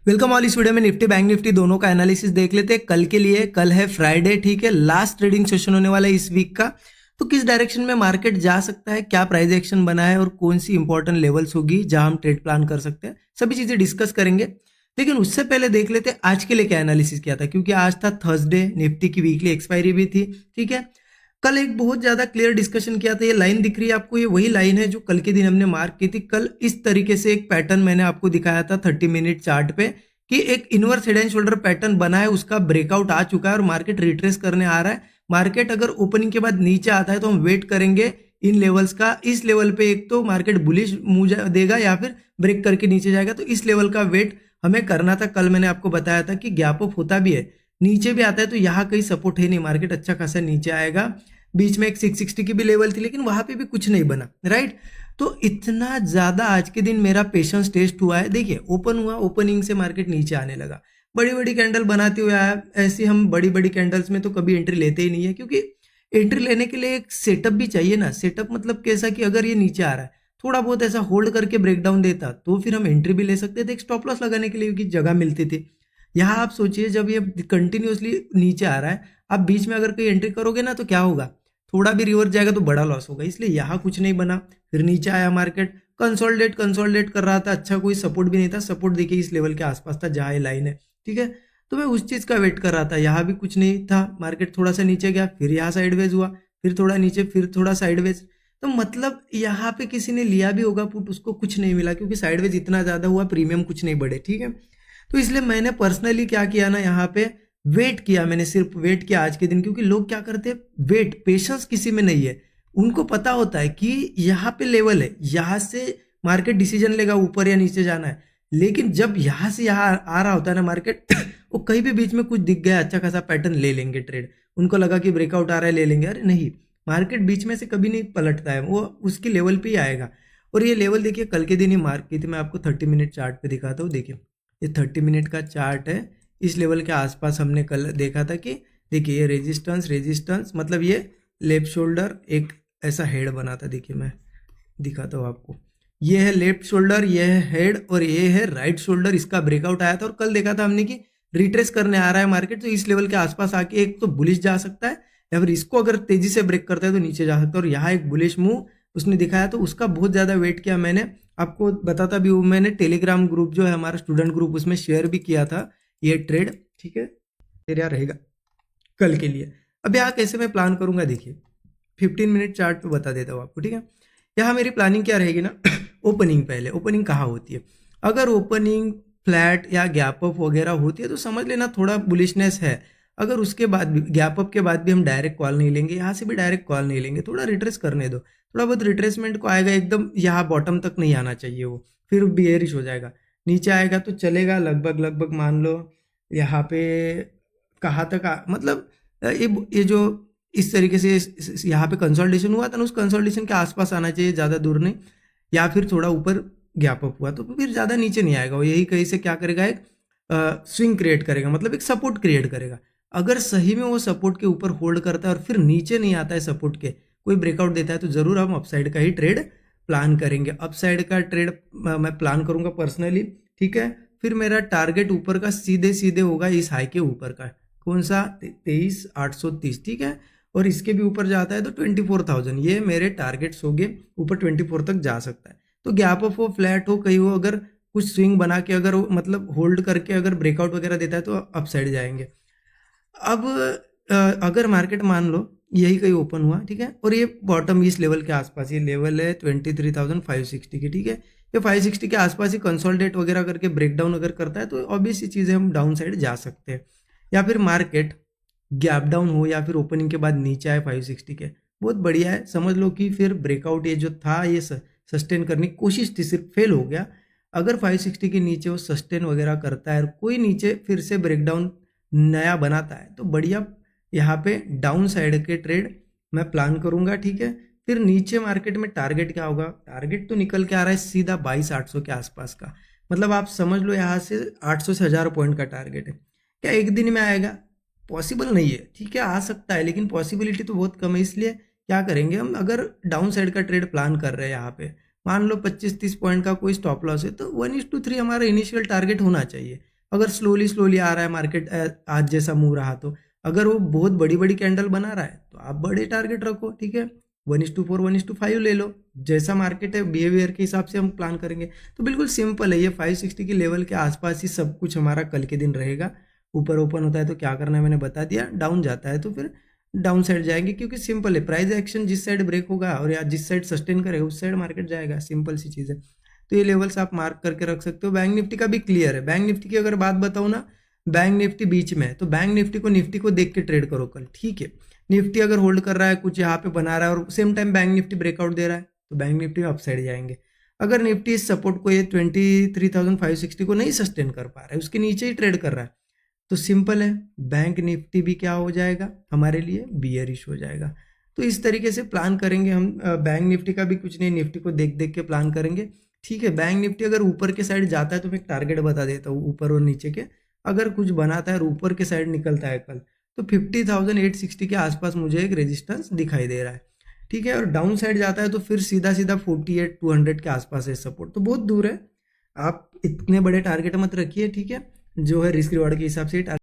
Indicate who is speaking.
Speaker 1: Welcome all. इस video में Nifty bank Nifty दोनों का एनालिसिस देख लेते हैं कल के लिए। कल है फ्राइडे, ठीक है, लास्ट ट्रेडिंग सेशन होने वाला है इस वीक का। तो किस डायरेक्शन में मार्केट जा सकता है, क्या प्राइस एक्शन बना है और कौन सी इंपॉर्टेंट लेवल्स होगी जहां हम ट्रेड प्लान कर सकते हैं, सभी चीजें डिस्कस करेंगे। लेकिन उससे पहले देख लेते हैं आज के लिए क्या एनालिसिस किया था, क्योंकि आज था थर्सडे, निफ्टी की वीकली एक्सपायरी भी थी, ठीक है। कल एक बहुत ज्यादा क्लियर डिस्कशन किया था। ये लाइन दिख रही है आपको, ये वही लाइन है जो कल के दिन हमने मार्क की थी। कल इस तरीके से एक पैटर्न मैंने आपको दिखाया था 30 मिनट चार्ट पे कि एक inverse head and shoulder pattern बना है, उसका ब्रेकआउट आ चुका है और मार्केट रिट्रेस करने आ रहा है। मार्केट अगर ओपनिंग के बाद नीचे आता है तो हम वेट करेंगे इन लेवल्स का। इस लेवल पे एक तो मार्केट बुलिश मूव देगा या फिर ब्रेक करके नीचे जाएगा, तो इस लेवल का वेट हमें करना था। कल मैंने आपको बताया था कि गैप अप होता भी है, नीचे भी आता है, तो यहाँ कहीं सपोर्ट है नहीं, मार्केट अच्छा खासा नीचे आएगा। बीच में एक 660 की भी लेवल थी, लेकिन वहां पे भी कुछ नहीं बना, राइट। तो इतना ज्यादा आज के दिन मेरा पेशेंस टेस्ट हुआ है। देखिए ओपन हुआ, ओपनिंग से मार्केट नीचे आने लगा, बड़ी बड़ी कैंडल बनाते हुए आया। ऐसे हम बड़ी बड़ी कैंडल्स में तो कभी एंट्री लेते ही नहीं है, क्योंकि एंट्री लेने के लिए एक सेटअप भी चाहिए ना। सेटअप मतलब कैसा कि अगर ये नीचे आ रहा है, थोड़ा बहुत ऐसा होल्ड करके ब्रेकडाउन देता तो फिर हम एंट्री भी ले सकते थे, एक स्टॉप लॉस लगाने के लिए की जगह मिलती थी। यहाँ आप सोचिए, जब ये कंटिन्यूसली नीचे आ रहा है, आप बीच में अगर कोई एंट्री करोगे ना तो क्या होगा, थोड़ा भी रिवर्स जाएगा तो बड़ा लॉस होगा। इसलिए यहाँ कुछ नहीं बना, फिर नीचे आया मार्केट, कंसोलिडेट कर रहा था। अच्छा कोई सपोर्ट भी नहीं था, सपोर्ट देखिए इस लेवल के आसपास था जहाँ ये लाइन है, ठीक है। तो मैं उस चीज का वेट कर रहा था, यहाँ भी कुछ नहीं था। मार्केट थोड़ा सा नीचे गया, फिर यहाँ साइडवेज हुआ, फिर थोड़ा नीचे, फिर थोड़ा साइडवेज। तो मतलब यहाँ पे किसी ने लिया भी होगा पुट, उसको कुछ नहीं मिला, क्योंकि साइडवेज इतना ज्यादा हुआ, प्रीमियम कुछ नहीं बढ़े, ठीक है। तो इसलिए मैंने पर्सनली क्या किया ना, यहाँ पे वेट किया। मैंने सिर्फ वेट किया आज के दिन, क्योंकि लोग क्या करते हैं, वेट, पेशेंस किसी में नहीं है। उनको पता होता है कि यहाँ पे लेवल है, यहाँ से मार्केट डिसीजन लेगा ऊपर या नीचे जाना है। लेकिन जब यहाँ से यहाँ आ रहा होता है ना मार्केट वो कहीं भी बीच में कुछ दिख गया, अच्छा खासा पैटर्न, ले लेंगे ट्रेड। उनको लगा कि ब्रेकआउट आ रहा है, ले लेंगे। अरे नहीं, मार्केट बीच में से कभी नहीं पलटता है, वो उसकी लेवल पे ही आएगा। और ये लेवल देखिए कल के दिन ही मार्क की थी। मैं आपको 30 मिनट चार्ट पे दिखाता हूँ। देखिए ये 30 मिनट का चार्ट है, इस लेवल के आसपास हमने कल देखा था कि देखिए ये रेजिस्टेंस मतलब ये लेफ्ट शोल्डर एक ऐसा हेड बना था। देखिए मैं दिखाता हूँ आपको, ये है लेफ्ट शोल्डर, ये है हेड, और ये है राइट शोल्डर। इसका ब्रेकआउट आया था और कल देखा था हमने कि रिट्रेस करने आ रहा है मार्केट। तो इस लेवल के आसपास आके एक तो बुलिश जा सकता है, या फिर इसको अगर तेजी से ब्रेक करता है तो नीचे जा सकता है। और यहाँ एक बुलिश मूव उसने दिखाया, तो उसका बहुत ज्यादा वेट किया। मैंने आपको बताता भी हूँ, मैंने टेलीग्राम ग्रुप जो है हमारा स्टूडेंट ग्रुप, उसमें शेयर भी किया था ये ट्रेड, ठीक है। फिर यहाँ रहेगा कल के लिए। अब यहाँ कैसे मैं प्लान करूंगा, देखिए 15 मिनट चार्ट पे बता देता हूँ आपको, ठीक है। यहाँ मेरी प्लानिंग क्या रहेगी ना ओपनिंग, पहले ओपनिंग कहाँ होती है, अगर ओपनिंग फ्लैट या गैप अप वगैरह होती है तो समझ लेना थोड़ा बुलिशनेस है। अगर उसके बाद भी, गैप अप के बाद भी हम डायरेक्ट कॉल नहीं लेंगे, यहाँ से भी डायरेक्ट कॉल नहीं लेंगे, थोड़ा रिट्रेस करने दो। थोड़ा बहुत रिट्रेसमेंट को आएगा, एकदम यहाँ बॉटम तक नहीं आना चाहिए, वो फिर बियरिश हो जाएगा। नीचे आएगा तो चलेगा लगभग मान लो यहाँ पे कहाँ तक मतलब ये जो इस तरीके से यहाँ पे कंसोलिडेशन हुआ था ना, उस कंसोलिडेशन के आसपास आना चाहिए, ज़्यादा दूर नहीं। या फिर थोड़ा ऊपर गैप अप हुआ तो फिर ज़्यादा नीचे नहीं आएगा, वो यही कहीं से क्या करेगा, एक स्विंग क्रिएट करेगा, मतलब एक सपोर्ट क्रिएट करेगा। अगर सही में वो सपोर्ट के ऊपर होल्ड करता है और फिर नीचे नहीं आता है सपोर्ट के, कोई ब्रेकआउट देता है, तो ज़रूर हम अपसाइड का ही ट्रेड प्लान करेंगे। अपसाइड का ट्रेड मैं प्लान करूंगा पर्सनली, ठीक है। फिर मेरा टारगेट ऊपर का सीधे सीधे होगा इस हाई के ऊपर का, कौन सा, 23,830, ठीक है। और इसके भी ऊपर जाता है तो 24,000, ये मेरे टारगेट्स हो गए। ऊपर 24 तक जा सकता है, तो गैप अप हो, फ्लैट हो, कहीं हो, अगर कुछ स्विंग बना के, अगर मतलब होल्ड करके अगर ब्रेकआउट वगैरह देता है तो अपसाइड जाएंगे। अब अगर मार्केट मान लो यही कहीं ओपन हुआ, ठीक है, और ये बॉटम इस लेवल के आसपास, ये लेवल है 23,560 की, ठीक है, ये 560 के आसपास ही कंसोलिडेट वगैरह करके ब्रेकडाउन अगर करता है तो ऑब्वियस ही चीज़ है, हम डाउन साइड जा सकते हैं। या फिर मार्केट गैप डाउन हो या फिर ओपनिंग के बाद नीचे आए 560 के, बहुत बढ़िया है, समझ लो कि फिर ब्रेकआउट ये जो था ये सस्टेन करने की कोशिश थी, सिर्फ फेल हो गया। अगर 560 के नीचे वो सस्टेन वगैरह करता है और कोई नीचे फिर से ब्रेकडाउन नया बनाता है तो बढ़िया, यहाँ पे डाउन साइड के ट्रेड मैं प्लान करूंगा, ठीक है। फिर नीचे मार्केट में टारगेट क्या होगा, टारगेट तो निकल के आ रहा है सीधा 22,800 के आसपास का, मतलब आप समझ लो यहाँ से 800 से 1000 पॉइंट का टारगेट है। क्या एक दिन में आएगा, पॉसिबल नहीं है, ठीक है, आ सकता है लेकिन पॉसिबिलिटी तो बहुत कम है। इसलिए क्या करेंगे हम, अगर डाउन साइड का ट्रेड प्लान कर रहे हैं यहाँ पे, मान लो 25-30 पॉइंट का कोई स्टॉप लॉस है, तो 1:3 हमारा इनिशियल टारगेट होना चाहिए। अगर स्लोली स्लोली आ रहा है मार्केट आज जैसा मूव रहा तो, अगर वो बहुत बड़ी बड़ी कैंडल बना रहा है तो आप बड़े टारगेट रखो, ठीक है, 1:4 1:5 ले लो, जैसा मार्केट है बिहेवियर के हिसाब से हम प्लान करेंगे। तो बिल्कुल सिंपल है, ये 560 की लेवल के आसपास ही सब कुछ हमारा कल के दिन रहेगा। ऊपर ओपन होता है तो क्या करना है मैंने बता दिया, डाउन जाता है तो फिर डाउन साइड जाएंगे, क्योंकि सिंपल है, प्राइस एक्शन जिस साइड ब्रेक होगा और या जिस साइड सस्टेन करेगा उस साइड मार्केट जाएगा, सिंपल सी चीज़ है। तो ये लेवल्स आप मार्क करके रख सकते हो। बैंक निफ्टी का भी क्लियर है। बैंक निफ्टी की अगर बात बताऊँ ना, बैंक निफ्टी बीच में है तो बैंक निफ्टी को देख के ट्रेड करो कल, ठीक है। निफ्टी अगर होल्ड कर रहा है, कुछ यहाँ पे बना रहा है और same time Bank Nifty breakout दे रहा है तो बैंक निफ्टी में अपसाइड जाएंगे। अगर निफ्टी इस सपोर्ट को, ये 23,560 को नहीं सस्टेन कर पा रहा है, उसके नीचे ही ट्रेड कर रहा है, तो सिंपल है, बैंक निफ्टी भी क्या हो जाएगा हमारे लिए, बियरिश हो जाएगा। तो इस तरीके से प्लान करेंगे हम। बैंक निफ्टी का भी कुछ नहीं, निफ्टी को देख देख के प्लान करेंगे, ठीक है। बैंक निफ्टी अगर ऊपर के साइड जाता है तो मैं एक टारगेट बता देता हूँ ऊपर और नीचे के, अगर कुछ बनाता है और ऊपर के साइड निकलता है कल तो 50,860 के आसपास मुझे एक रेजिस्टेंस दिखाई दे रहा है, ठीक है। और डाउन साइड जाता है तो फिर सीधा सीधा 48,200 के आसपास है सपोर्ट, तो बहुत दूर है। आप इतने बड़े टारगेट मत रखिए, ठीक है, जो है रिस्क रिवार्ड के हिसाब से